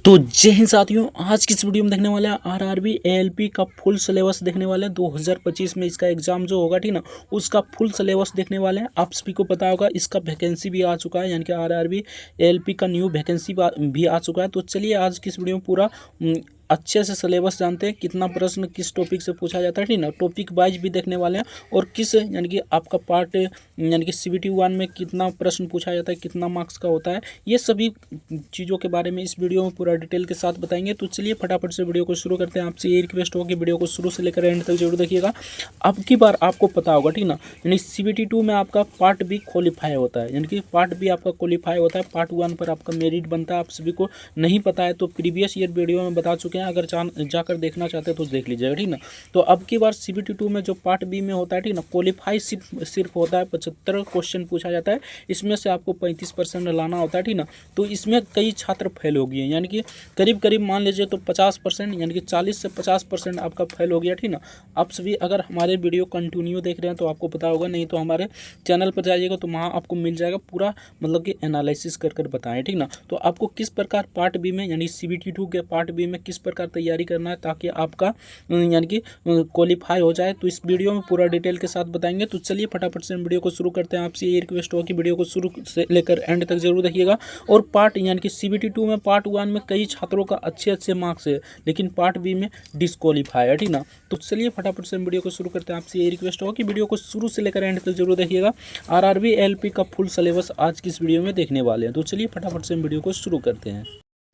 तो जय हिंद साथियों, आज की इस वीडियो में देखने वाले हैं आरआरबी एएलपी का फुल सिलेबस देखने वाले हैं। 2025 में इसका एग्जाम जो होगा, ठीक ना, उसका फुल सिलेबस देखने वाले हैं। आप सभी को पता होगा इसका वैकेंसी भी आ चुका है, यानी कि आरआरबी एएलपी का न्यू वैकेंसी भी आ चुका है। तो चलिए आज की इस वीडियो में पूरा अच्छे से सिलेबस जानते हैं, कितना प्रश्न किस टॉपिक से पूछा जाता है, ठीक ना, टॉपिक वाइज भी देखने वाले हैं। और किस यानी कि आपका पार्ट यानी कि CBT 1 में कितना प्रश्न पूछा जाता है, कितना मार्क्स का होता है, ये सभी चीज़ों के बारे में इस वीडियो में पूरा डिटेल के साथ बताएंगे। तो चलिए फटाफट से वीडियो को शुरू करते हैं। आपसे ये रिक्वेस्ट होगी वीडियो को शुरू से लेकर एंड तक जरूर देखिएगा। अब की बार आपको पता होगा, ठीक ना, यानी CBT 2 में आपका पार्ट बी क्वालिफाई होता है, यानी कि पार्ट बी आपका क्वालिफाई होता है, पार्ट 1 पर आपका मेरिट बनता है। आप सभी को नहीं पता है तो प्रीवियस ईयर वीडियो में बता चुके हैं, अगर जाकर देखना चाहते हैं तो देख लीजिएगा, ठीक ना। तो अब की बार CBT 2 में जो पार्ट बी में होता है, ठीक ना, क्वालिफाई सिर्फ होता है, 75 क्वेश्चन पूछा जाता है, इसमें से आपको 35% लाना होता है, ठीक ना। तो इसमें कई छात्र फेल हो गए, यानी कि करीब करीब मान लीजिए तो 50%, यानी कि 40 से 50% आपका फेल हो गया, ठीक ना। आप सभी अगर हमारे वीडियो कंटिन्यू देख रहे हैं तो आपको पता होगा, नहीं तो हमारे चैनल पर जाइएगा तो वहाँ आपको मिल जाएगा पूरा, मतलब कि एनालिसिस कर बताएं, ठीक ना। तो आपको किस प्रकार पार्ट बी में यानी CBT 2 के पार्ट बी में किस प्रकार तैयारी करना है ताकि आपका यानी कि क्वालिफाई हो जाए, तो इस वीडियो में पूरा डिटेल के साथ बताएंगे। तो चलिए फटाफट से वीडियो को शुरू करते हैं। आपसे ये रिक्वेस्ट हो कि वीडियो को शुरू से लेकर एंड तक जरूर देखिएगा। और पार्ट यानी कि CBT 2 में पार्ट 1 में कई छात्रों का अच्छे मार्क्स है, लेकिन पार्ट बी में डिस्क्वालीफाई है, ठीक ना। तो चलिए फटाफट से वीडियो को शुरू करते हैं। आपसे ये रिक्वेस्ट हो कि वीडियो को शुरू से लेकर एंड तक जरूर देखिएगा। आरआरबी एएलपी का फुल सिलेबस आज की इस वीडियो में देखने वाले हैं। तो चलिए फटाफट से वीडियो को शुरू करते हैं।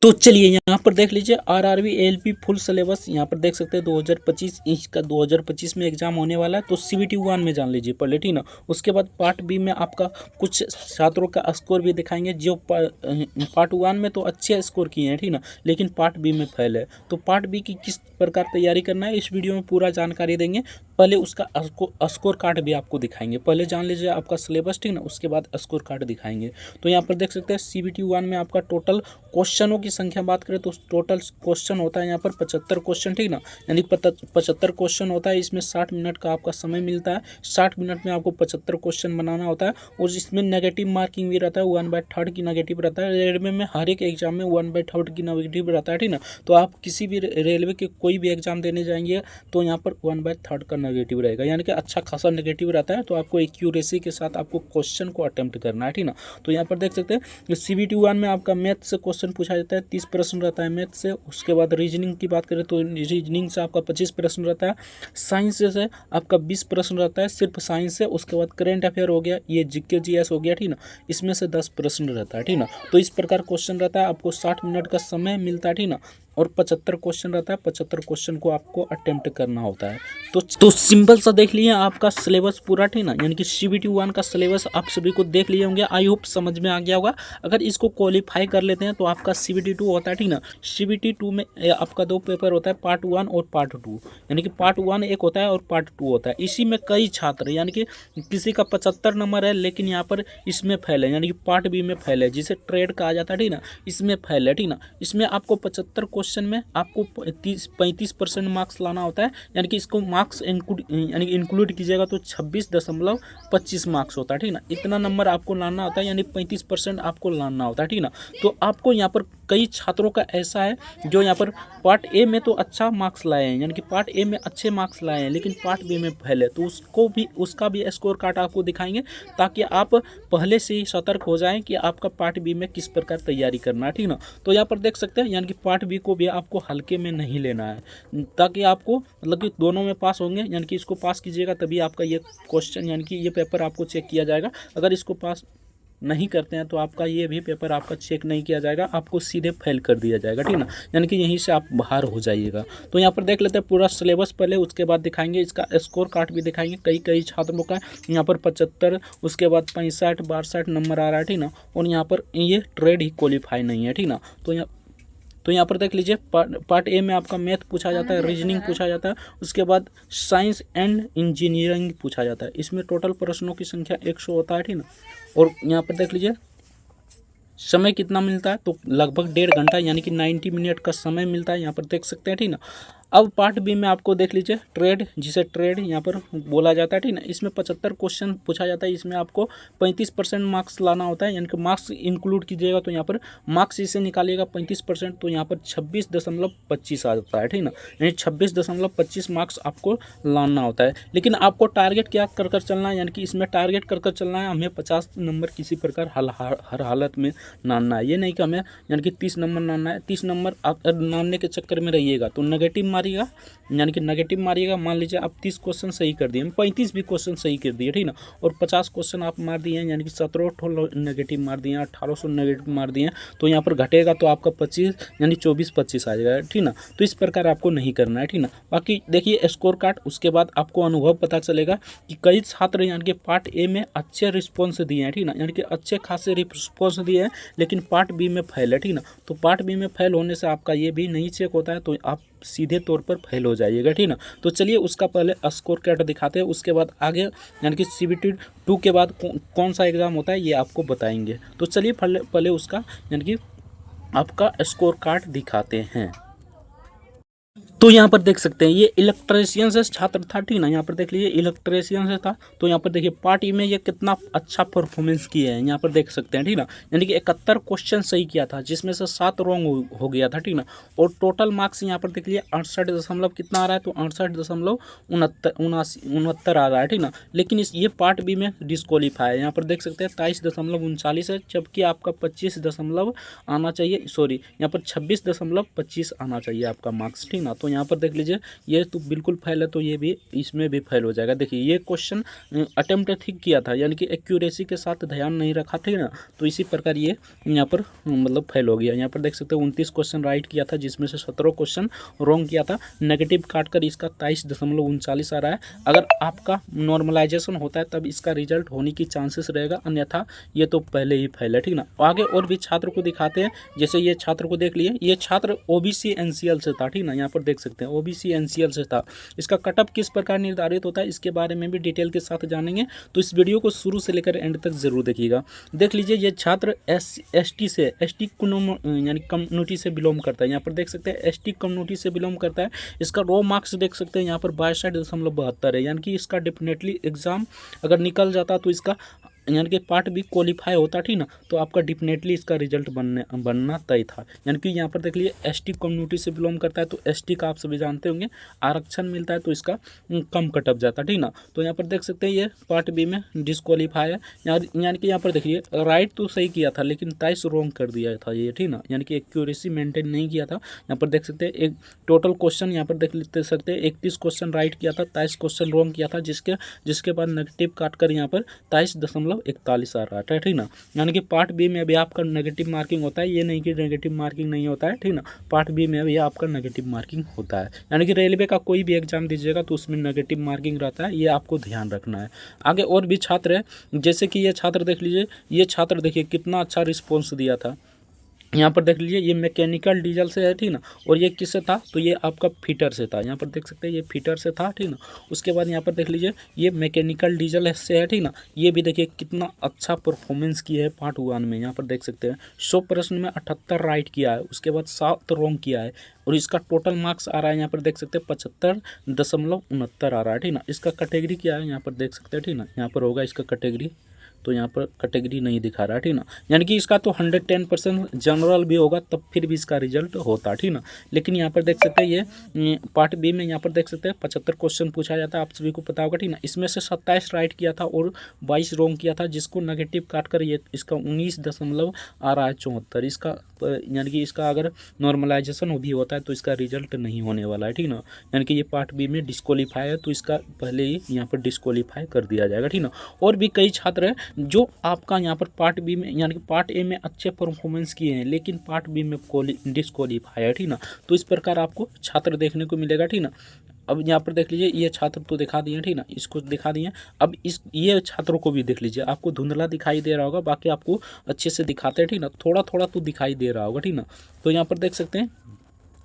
तो चलिए यहाँ पर देख लीजिए आरआरबी एएलपी फुल सिलेबस, यहाँ पर देख सकते हैं 2025 इसका 2025 में एग्जाम होने वाला है। तो CBT 1 में जान लीजिए पहले, ठीक ना। उसके बाद पार्ट बी में आपका कुछ छात्रों का स्कोर भी दिखाएंगे, जो पार्ट 1 में तो अच्छे स्कोर किए हैं, ठीक ना, लेकिन पार्ट बी में फेल है। तो पार्ट बी की किस प्रकार तैयारी करना है इस वीडियो में पूरा जानकारी देंगे। पहले उसका स्कोर कार्ड भी आपको दिखाएंगे। पहले जान लीजिए आपका सिलेबस, ठीक ना, उसके बाद स्कोर कार्ड दिखाएंगे। तो यहाँ पर देख सकते हैं CBT 1 में आपका टोटल क्वेश्चनों की संख्या बात करें तो टोटल क्वेश्चन होता है यहाँ पर 75 क्वेश्चन, ठीक ना, यानी 75 क्वेश्चन होता है। इसमें 60 मिनट का आपका समय मिलता है। 60 मिनट में आपको 75 क्वेश्चन बनाना होता है। और इसमें नेगेटिव मार्किंग भी रहता है, 1/3 की नेगेटिव रहता है। रेलवे में हर एक एग्जाम में 1/3 की नेगेटिव रहता है, ठीक ना। तो आप किसी भी रेलवे के कोई भी एग्जाम देने जाएंगे तो यहाँ पर 1/3 का नेगेटिव रहेगा, यानी कि अच्छा खासा नेगेटिव रहता है। तो आपको एक्यूरेसी के साथ आपको क्वेश्चन को अटेम्प्ट करना है, ठीक ना। तो यहाँ पर देख सकते हैं CBT 1 में आपका मैथ से क्वेश्चन पूछा जाता है, 30 प्रश्न रहता है मैथ से। उसके बाद रीजनिंग की बात करें तो रीजनिंग से आपका 25 प्रश्न रहता है। साइंस से आपका 20 प्रश्न रहता है, सिर्फ साइंस से। उसके बाद करेंट अफेयर हो गया, ये GK GS हो गया, ठीक ना, इसमें से 10 प्रश्न रहता है, ठीक ना। तो इस प्रकार क्वेश्चन रहता है। आपको 60 मिनट का समय मिलता है, ठीक ना। और 75 क्वेश्चन रहता है। 75 क्वेश्चन को आपको अटेम्प्ट करना होता है। तो सिंपल सा देख लिए आपका सिलेबस पूरा, ठीक ना, यानी कि CBT 1 का सिलेबस आप सभी को देख लिए होंगे। आई होप समझ में आ गया होगा। अगर इसको क्वालिफाई कर लेते हैं तो आपका CBT 2 होता है, ठीक ना। CBT 2 में आपका 2 पेपर होता है, पार्ट 1 और पार्ट 2, यानी कि पार्ट 1 एक होता है और पार्ट 2 होता है। इसी में कई छात्र, यानी कि किसी का 75 नंबर है लेकिन यहाँ पर इसमें फेल है, यानी कि पार्ट बी में फेल है, जिसे ट्रेड कहा जाता है, ठीक ना, इसमें फेल है, ठीक ना। इसमें आपको 75 क्वेश्चन में आपको 35% मार्क्स लाना होता है, यानी कि इसको मार्क्स इंक्लूड कीजिएगा तो 26.25 मार्क्स होता है, ठीक ना। इतना नंबर आपको लाना होता है, यानी 35% आपको लाना होता है, ठीक ना। तो आपको यहाँ पर कई छात्रों का ऐसा है जो यहाँ पर पार्ट ए में तो अच्छा मार्क्स लाए हैं, यानी कि पार्ट ए में अच्छे मार्क्स लाए हैं, लेकिन पार्ट बी में फेल है। तो उसका भी स्कोर कार्ड आपको दिखाएंगे ताकि आप पहले से ही सतर्क हो जाएं कि आपका पार्ट बी में किस प्रकार तैयारी करना है, ठीक ना। तो यहाँ पर देख सकते हैं, यानी कि पार्ट बी को भी आपको हल्के में नहीं लेना है, ताकि आपको मतलब कि दोनों में पास होंगे, यानी कि इसको पास कीजिएगा तभी आपका ये क्वेश्चन यानी कि ये पेपर आपको चेक किया जाएगा। अगर इसको पास नहीं करते हैं तो आपका ये भी पेपर आपका चेक नहीं किया जाएगा, आपको सीधे फेल कर दिया जाएगा, ठीक ना, यानी कि यहीं से आप बाहर हो जाइएगा। तो यहाँ पर देख लेते हैं पूरा सिलेबस पहले, उसके बाद दिखाएंगे इसका स्कोर कार्ड भी दिखाएंगे। कई छात्रों का यहाँ पर 75, उसके बाद 65 62 नंबर आ रहा है, ठीक ना। और यहाँ पर ये ट्रेड ही क्वालिफाई नहीं है, ठीक ना। तो यहाँ पर देख लीजिए पार्ट ए में आपका मैथ पूछा जाता है, रीजनिंग पूछा जाता है, उसके बाद साइंस एंड इंजीनियरिंग पूछा जाता है। इसमें टोटल प्रश्नों की संख्या 100 होता है, ठीक ना। और यहाँ पर देख लीजिए समय कितना मिलता है, तो लगभग 1.5 घंटा, यानी कि 90 मिनट का समय मिलता है, यहाँ पर देख सकते हैं, ठीक ना। अब पार्ट बी में आपको देख लीजिए ट्रेड, जिसे ट्रेड यहाँ पर बोला जाता है, ठीक ना। इसमें 75 क्वेश्चन पूछा जाता है। इसमें आपको 35% मार्क्स लाना होता है, यानी कि मार्क्स इंक्लूड कीजिएगा तो यहाँ पर मार्क्स इसे निकालिएगा 35%, तो यहाँ पर 26.25 आ जाता है, ठीक ना। यानी 26.25 मार्क्स आपको लाना होता है। लेकिन आपको टारगेट क्या कर कर चलना है, यानी कि इसमें टारगेट कर कर चलना है हमें 50 नंबर किसी प्रकार हर हालत में नानना है। ये नहीं कि हमें यानी कि 30 नंबर नानना है। 30 नंबर नानने के चक्कर में रहिएगा तो नेगेटिव मारिएगा, यानी कि नेगेटिव मारिएगा। मान लीजिए आप 30 क्वेश्चन सही कर दिए, 35 भी क्वेश्चन सही कर दिए, ठीक ना, और 50 क्वेश्चन आप मार दिए, यानी कि 17 नेगेटिव मार दिए, 1800 नेगेटिव मार दिए, तो यहाँ पर घटेगा तो आपका 25 यानी 24-25 आ जाएगा, ठीक ना। तो इस प्रकार आपको नहीं करना है, ठीक ना। बाकी देखिए स्कोर कार्ड, उसके बाद आपको अनुभव पता चलेगा कि कई छात्र यानी कि पार्ट ए में अच्छे रिस्पॉन्स दिए हैं, ठीक ना, यानी कि अच्छे खासे रिस्पॉन्स दिए हैं, लेकिन पार्ट बी में फेल है, ठीक ना। तो पार्ट बी में फेल होने से आपका ये भी नहीं चेक होता है, तो आप सीधे तौर पर फेल हो जाइएगा, ठीक ना। तो चलिए उसका पहले स्कोर कार्ड दिखाते हैं, उसके बाद आगे यानी कि CBT 2 के बाद कौन सा एग्ज़ाम होता है ये आपको बताएंगे। तो चलिए पहले उसका यानी कि आपका स्कोर कार्ड दिखाते हैं। तो यहाँ पर देख सकते हैं ये इलेक्ट्रीशियन से छात्र था, ठीक ना। यहाँ पर देख लीजिए इलेक्ट्रीशियन से था, तो यहाँ पर देखिए पार्ट ई में ये कितना अच्छा परफॉर्मेंस किया है, यहाँ पर देख सकते हैं, ठीक ना। यानी कि 71 क्वेश्चन सही किया था, जिसमें से 7 रॉन्ग हो गया था, ठीक ना। और टोटल मार्क्स यहाँ पर देख लीजिए 68 दशमलव कितना आ रहा है, तो 68.69 आ रहा है, ठीक ना। लेकिन ये पार्ट बी में डिस्क्वालीफाई है, यहाँ पर देख सकते हैं 23.39 है, जबकि आपका 25 दशमलव आना चाहिए, सॉरी यहाँ पर 26.25 आना चाहिए आपका मार्क्स, ठीक ना। तो यहाँ पर देख लीजिए ये तो बिल्कुल फेल है, तो ये भी इसमें भी फेल हो जाएगा। देखिए ये क्वेश्चन अटेम्प्ट ठीक किया था, यानी कि एक्यूरेसी के साथ ध्यान नहीं रखा, ठीक ना। तो इसी प्रकार ये यहाँ पर मतलब फेल हो गया। यहाँ पर देख सकते हैं 29 क्वेश्चन राइट किया था, जिसमें से 17 क्वेश्चन रॉन्ग किया था। नेगेटिव काट कर इसका 23.39 आ रहा है। अगर आपका नॉर्मलाइजेशन होता है तब इसका रिजल्ट होने की चांसेस रहेगा, अन्यथा ये तो पहले ही फेल है, ठीक ना। आगे और भी छात्र को दिखाते हैं, जैसे ये छात्र को देख लिए, ये छात्र OBC NCL से था, ठीक ना। यहाँ पर देख सकते हैं OBC NCL से था। इसका कटअप किस प्रकार निर्धारित होता है इसके बारे में भी डिटेल के साथ जानेंगे, तो इस वीडियो को शुरू से लेकर एंड तक जरूर देखिएगा। देख लीजिए ये छात्र ST से ST यानी कम्युनिटी से बिलोंग करता है। यहाँ पर देख सकते हैं ST कम्युनिटी से बिलोंग करता है। इसका रो मार्क्स देख सकते हैं यहाँ पर 62.72 है, यानी कि इसका डेफिनेटली एग्जाम अगर निकल जाता तो इसका यानी कि पार्ट भी क्वालिफाई होता, ठीक ना। तो आपका डेफिनेटली इसका रिजल्ट बनना तय था। यानी कि यहाँ पर देख लीजिए ST कम्युनिटी से बिलोंग करता है, तो ST का आप सभी जानते होंगे आरक्षण मिलता है, तो इसका कम कटअप जाता, ठीक ना। तो यहाँ पर देख सकते हैं ये पार्ट बी में डिस्क्वालीफाई है। यानी कि यहाँ पर देखिए राइट तो सही किया था, लेकिन 23 रॉन्ग कर दिया था ये, ठीक ना। यानी कि एक्यूरेसी मेंटेन नहीं किया था। यहाँ पर देख सकते हैं एक टोटल क्वेश्चन यहाँ पर देख सकते हैं 31 क्वेश्चन राइट किया था, 23 क्वेश्चन रॉन्ग किया था, जिसके बाद नेगेटिव काट कर यहाँ पर 23.41 आ रहा है, ठीक ना। यानी कि पार्ट बी में भी आपका नेगेटिव मार्किंग होता है, ये नहीं कि नेगेटिव मार्किंग नहीं होता है, ठीक ना। पार्ट बी में भी आपका नेगेटिव मार्किंग होता है। यानी कि रेलवे का कोई भी एग्जाम दीजिएगा तो उसमें नेगेटिव मार्किंग रहता है, ये आपको ध्यान रखना है। आगे और भी छात्र है, जैसे कि ये छात्र देख लीजिए, ये छात्र देखिए कितना अच्छा रिस्पॉन्स दिया था। यहाँ पर देख लीजिए ये मैकेनिकल डीजल से है, ठीक ना। और ये किससे था, तो ये आपका फीटर से था। यहाँ पर देख सकते हैं ये फीटर से था, ठीक ना। उसके बाद यहाँ पर देख लीजिए ये मैकेनिकल डीजल से है, ठीक ना। ये भी देखिए कितना अच्छा परफॉर्मेंस किया है पार्ट 1 में। यहाँ पर देख सकते हैं 100 प्रश्न में 78 राइट किया है, उसके बाद 7 रॉन्ग किया है, और इसका टोटल मार्क्स आ रहा है यहाँ पर देख सकते हैं 75.69 आ रहा है, ठीक ना। इसका कैटेगरी क्या है यहाँ पर देख सकते हैं, ठीक ना। यहाँ पर होगा इसका कैटेगरी, तो यहाँ पर कैटेगरी नहीं दिखा रहा है, ठीक ना। यानी कि इसका तो 110% जनरल भी होगा तब फिर भी इसका रिजल्ट होता, ठीक ना। लेकिन यहाँ पर देख सकते हैं ये पार्ट बी में यहाँ पर देख सकते हैं 75 क्वेश्चन पूछा जाता है, आप सभी को पता होगा, ठीक ना। इसमें से 27 राइट किया था और 22 रॉन्ग किया था, जिसको नेगेटिव काट कर ये इसका 19 दशमलव आ रहा है 74। इसका यानी कि इसका अगर नॉर्मलाइजेशन भी होता है तो इसका रिजल्ट नहीं होने वाला है, ठीक ना। यानी कि ये पार्ट बी में डिस्क्वालीफाई है, तो इसका पहले ही यहाँ पर डिस्क्वालीफाई कर दिया जाएगा, ठीक ना। और भी कई छात्र हैं जो आपका यहाँ पर पार्ट बी में यानी कि पार्ट ए में अच्छे परफॉर्मेंस किए हैं, लेकिन पार्ट बी में डिस्क्वालीफाई है, ठीक ना। तो इस प्रकार आपको छात्र देखने को मिलेगा, ठीक ना। अब यहाँ पर देख लीजिए ये छात्र तो दिखा दिए, ठीक ना, इसको दिखा दिए। अब ये छात्रों को भी देख लीजिए, आपको धुंधला दिखाई दे रहा होगा, बाकी आपको अच्छे से दिखाते हैं, ठीक ना। थोड़ा थोड़ा तो दिखाई दे रहा होगा, ठीक ना। तो यहाँ पर देख सकते हैं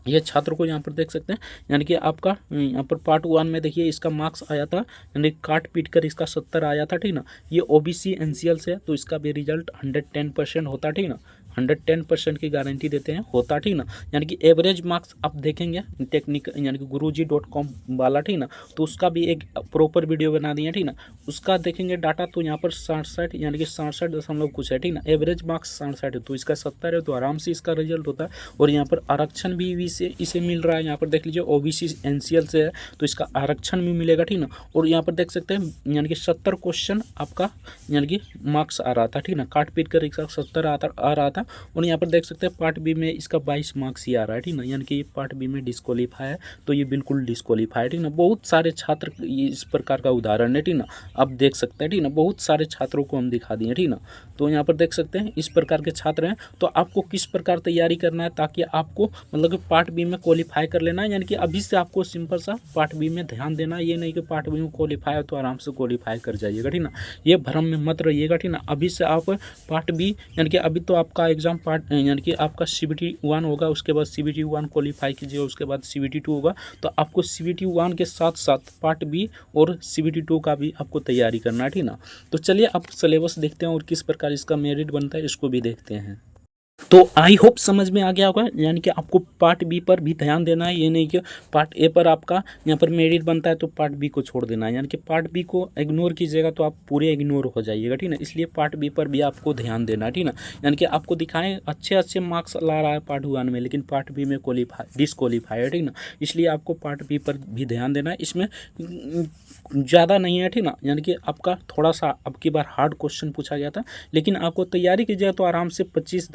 ये छात्र को यहाँ पर देख सकते हैं, यानी कि आपका यहाँ पर पार्ट 1 में देखिए इसका मार्क्स आया था, यानी काट पीट कर इसका 70 आया था, ठीक ना। ये OBC NCL से है, तो इसका भी रिजल्ट 110% होता, ठीक ना। 110% की गारंटी देते हैं, होता ठीक ना। यानी कि एवरेज मार्क्स आप देखेंगे टेक्निक यानी कि guruji.com वाला ठीक ना, तो उसका भी एक प्रॉपर वीडियो बना दिए ठीक ना, उसका देखेंगे डाटा तो यहाँ पर 67 यानी कि 67 दशमलव कुछ है ठीक ना, एवरेज मार्क्स 67 है, तो इसका 70 है, तो आराम से इसका रिजल्ट होता है। और यहाँ पर आरक्षण भी इसे मिल रहा है, यहाँ पर देख लीजिए OBC NCL से है तो इसका आरक्षण भी मिलेगा ठीक ना। और यहाँ पर देख सकते हैं यानी कि 70 क्वेश्चन आपका यानी कि मार्क्स आ रहा था ठीक ना, काट पीट कर एक 70 आ रहा था। और यहाँ पर देख सकते हैं पार्ट बी में इसका 22 मार्क्स ही आ रहा है ठीक ना, यानी कि पार्ट बी में डिस्क्वालीफाई है, तो ये बिल्कुल डिस्क्वालीफाई है ठीक ना। बहुत सारे छात्र इस प्रकार का उदाहरण है ठीक ना, आप देख सकते हैं ठीक ना, बहुत सारे छात्रों को हम दिखा दिए ठीक ना। तो यहाँ पर देख सकते हैं इस प्रकार के छात्र हैं, तो आपको किस प्रकार तैयारी करना है ताकि आपको मतलब कि पार्ट बी में क्वालिफाई कर लेना है। यानी कि अभी से आपको सिंपल सा पार्ट बी में ध्यान देना है, ये नहीं कि पार्ट बी में क्वालिफाई है तो आराम से क्वालिफाई कर जाइएगा ठीक ना, ये भ्रम में मत रहिएगा ठीक ना। अभी से आप पार्ट बी यानी कि अभी तो आपका एग्जाम पार्ट यानी कि आपका CBT 1 होगा, उसके बाद CBT 1 क्वालिफाई कीजिए, उसके बाद CBT 2 होगा, तो आपको CBT 1 के साथ साथ पार्ट बी और CBT 2 का भी आपको तैयारी करना है ठीक ना। तो चलिए आप सिलेबस देखते हैं और किस प्रकार इसका मेरिट बनता है इसको भी देखते हैं। तो आई होप समझ में आ गया होगा, यानी कि आपको पार्ट बी पर भी ध्यान देना है, ये नहीं कि पार्ट ए पर आपका यहाँ पर मेरिट बनता है तो पार्ट बी को छोड़ देना है, यानी कि पार्ट बी को इग्नोर कीजिएगा तो आप पूरे इग्नोर हो जाइएगा ठीक ना। इसलिए पार्ट बी पर भी आपको ध्यान देना है ठीक ना। यानी कि आपको दिखाएं अच्छे मार्क्स ला रहा है पार्ट 1 में, लेकिन पार्ट बी में डिस्क्वालीफाई है ठीक ना, इसलिए आपको पार्ट बी पर भी ध्यान देना है। इसमें ज़्यादा नहीं है ठीक ना, यानी कि आपका थोड़ा सा अब की बार हार्ड क्वेश्चन पूछा गया था, लेकिन आपको तैयारी कीजिएगा तो आराम से 25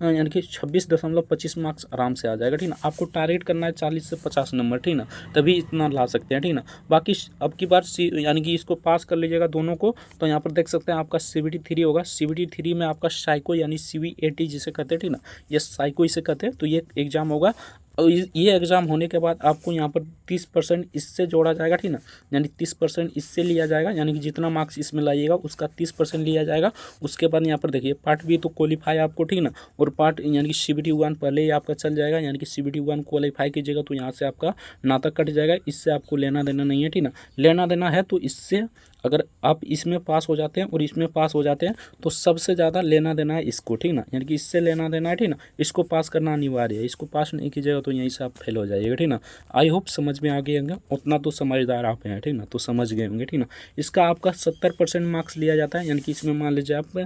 यानी कि 26.25 मार्क्स आराम से आ जाएगा ठीक ना। आपको टारगेट करना है 40 से 50 नंबर ठीक ना, तभी इतना ला सकते हैं ठीक ना। बाकी अब की बार यानी कि इसको पास कर लीजिएगा दोनों को, तो यहाँ पर देख सकते हैं आपका CBT 3 होगा, CBT 3 में आपका साइको यानी CBAT जिसे कहते हैं ठीक ना, ये साइको इसे कहते हैं, तो ये एग्जाम होगा। और ये एग्ज़ाम होने के बाद आपको यहाँ पर 30% इससे जोड़ा जाएगा ठीक ना, यानी 30% इससे लिया जाएगा, यानी कि जितना मार्क्स इसमें लाइएगा उसका 30% लिया जाएगा। उसके बाद यहाँ पर देखिए पार्ट बी तो क्वालिफाई आपको ठीक ना, और पार्ट यानी कि CBT 1 पहले ही आपका चल जाएगा, यानी कि CBT 1 क्वालिफाई कीजिएगा तो यहाँ से आपका नाता कट जाएगा, इससे आपको लेना देना नहीं है ठीक ना। लेना देना है तो इससे अगर आप इसमें पास हो जाते हैं और इसमें पास हो जाते हैं तो सबसे ज़्यादा लेना देना है इसको ठीक ना, यानी कि इससे लेना देना है ठीक ना, इसको पास करना अनिवार्य है, इसको पास नहीं कीजिएगा तो यहीं से आप फेल हो जाइएगा ठीक ना। आई होप समझ में आ गए होंगे, उतना तो समझदार आप हैं ठीक ना, तो समझ गए होंगे ठीक ना। इसका आपका 70% मार्क्स लिया जाता है, यानी कि इसमें मान लीजिए आप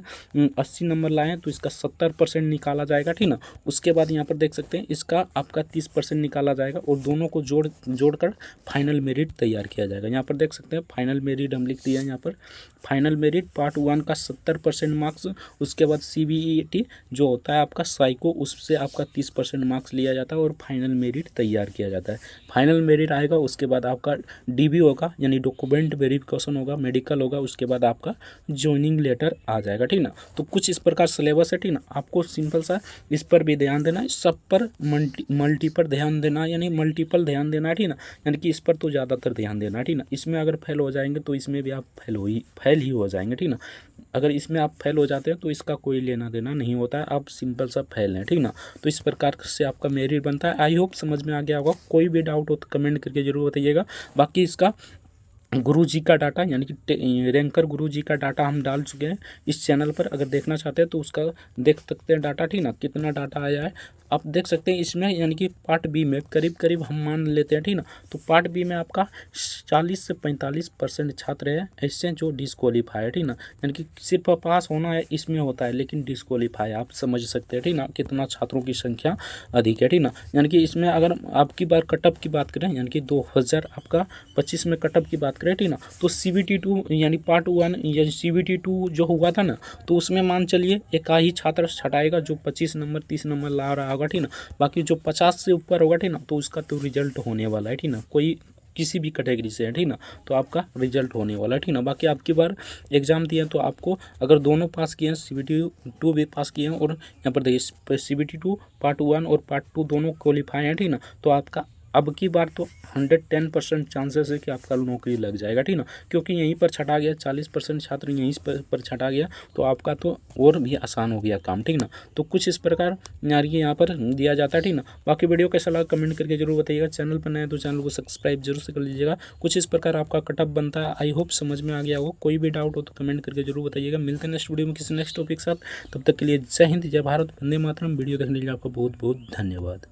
80 नंबर लाएँ तो इसका 70% निकाला जाएगा ठीक ना। उसके बाद यहाँ पर देख सकते हैं इसका आपका 30% निकाला जाएगा और दोनों को जोड़कर फाइनल मेरिट तैयार किया जाएगा। यहाँ पर देख सकते हैं फाइनल मेरिट हम लिख दिया यहाँ पर, फाइनल मेरिट पार्ट 1 का 70% मार्क्स, उसके बाद CBET जो होता है आपका साइको उससे आपका 30% मार्क्स लिया जाता है और फाइनल मेरिट तैयार किया जाता है। फाइनल मेरिट आएगा उसके बाद आपका DB होगा यानी डॉक्यूमेंट वेरिफिकेशन होगा, मेडिकल होगा, उसके बाद आपका ज्वाइनिंग लेटर आ जाएगा ठीक ना। तो कुछ इस प्रकार सिलेबस है ठीक ना, आपको सिंपल सा इस पर भी ध्यान देना है, सब पर मल्टी पर ध्यान देना है, यानी मल्टीपल ध्यान देना है ठीक ना, यानी कि इस पर तो ज़्यादातर ध्यान देना है ठीक ना। इसमें अगर फेल हो जाएंगे तो इसमें भी आप फेल ही हो जाएंगे ठीक ना। अगर इसमें आप फेल हो जाते हैं तो इसका कोई लेना देना नहीं होता है, आप सिंपल सा फेल हैं ठीक ना। तो इस प्रकार से आपका मेरिट बनता है। आई होप समझ में आ गया होगा, कोई भी डाउट हो तो कमेंट करके जरूर बताइएगा। बाकी इसका गुरुजी का डाटा यानी कि रैंकर गुरुजी का डाटा हम डाल चुके हैं इस चैनल पर, अगर देखना चाहते हैं तो उसका देख सकते हैं डाटा ठीक ना, कितना डाटा आया है आप देख सकते हैं इसमें। यानी कि पार्ट बी में करीब हम मान लेते हैं ठीक ना, तो पार्ट बी में आपका 40 से 45% छात्र है ऐसे जो डिस्क्वालीफाई है ठीक ना, यानी कि सिर्फ पास होना है इसमें होता है लेकिन डिस्क्वालीफाई आप समझ सकते हैं ठीक ना, कितना छात्रों की संख्या अधिक है ठीक ना। यानी कि इसमें अगर आपकी बार कटअप की बात करें यानी कि 2025 में कटअप की बात करें ठीक ना, तो CBT 2 यानी पार्ट 1 या CBT 2 जो हुआ था ना, तो उसमें मान चलिए एक ही छात्र छटाएगा जो 25 नंबर 30 नंबर ला रहा होगा ठीक ना, बाकी जो 50 से ऊपर होगा ठीक ना तो उसका तो रिजल्ट होने वाला है ठीक ना, कोई किसी भी कैटेगरी से है ठीक ना, तो आपका रिजल्ट होने वाला है ठीक ना। बाकी आपकी बार एग्जाम दिए तो आपको अगर दोनों पास किए हैं CBT 2 भी पास किए हैं और यहाँ पर देखिए CBT 2 पार्ट 1 और पार्ट 2 दोनों क्वालिफाई हैं ठीक ना, तो आपका अब की बार तो 110% चांसेस है कि आपका नौकरी लग जाएगा, ठीक ना, क्योंकि यहीं पर छटा गया, 40% छात्र यहीं पर छटा गया, तो आपका तो और भी आसान हो गया काम, ठीक ना। तो कुछ इस प्रकार यार ये यहाँ पर दिया जाता है, ठीक ना। बाकी वीडियो कैसा लगा कमेंट करके जरूर बताइएगा। चैनल पर नया है तो चैनल को सब्सक्राइब जरूर से कर लीजिएगा। कुछ इस प्रकार आपका कटअप बनता है। आई होप समझ में आ गया हो। कोई भी डाउट हो तो कमेंट करके जरूर बताइएगा। मिलते हैं नेक्स्ट वीडियो में किसी नेक्स्ट टॉपिक के साथ। तब तक के लिए जय हिंद, जय भारत, वंदे मातरम। वीडियो देखने के लिए आपका बहुत बहुत धन्यवाद।